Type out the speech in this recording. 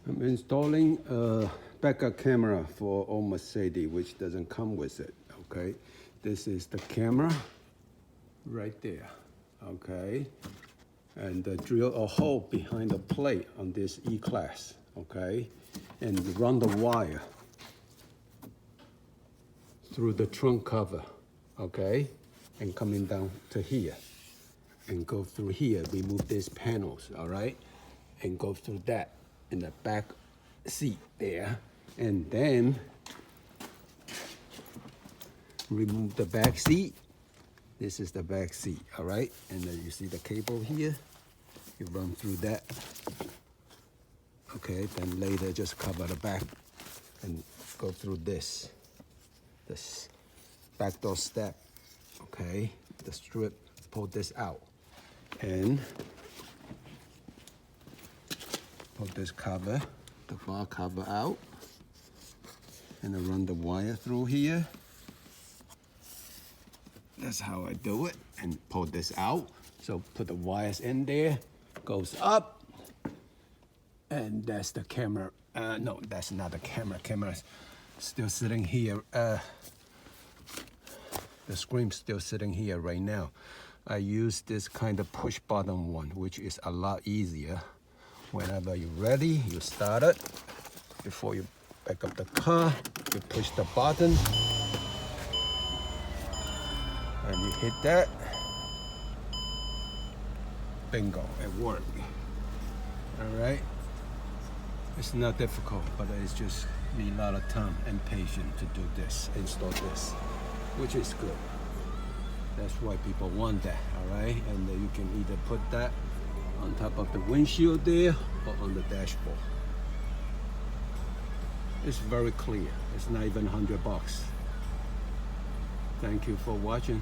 I'm installing a backup camera for old Mercedes, which doesn't come with it, okay? This is the camera right there, okay? And drill a hole behind the plate on this E-class, okay? And run the wire through the trunk cover, okay? And coming down to here. And go through here, remove these panels, all right? And go through that in the back seat there. And then remove the back seat. This is the back seat, all right? And then you see the cable here. You run through that. Okay, then later just cover the back and go through this back door step, okay? The strip, pull this out and pull this cover, the bar cover out, and I run the wire through here. That's how I do it, and pull this out. So put the wires in there, goes up, and that's the camera. No, that's not the camera. Camera's still sitting here. The screen's still sitting here right now. I use this kind of push button one, which is a lot easier. Whenever you're ready, you start it. Before you back up the car, you push the button. And you hit that. Bingo, it worked. All right. It's not difficult, but it's just need a lot of time and patience to do this, install this, which is good. That's why people want that, all right? And you can either put that on top of the windshield there or on the dashboard. It's very clear. It's not even $100. Thank you for watching.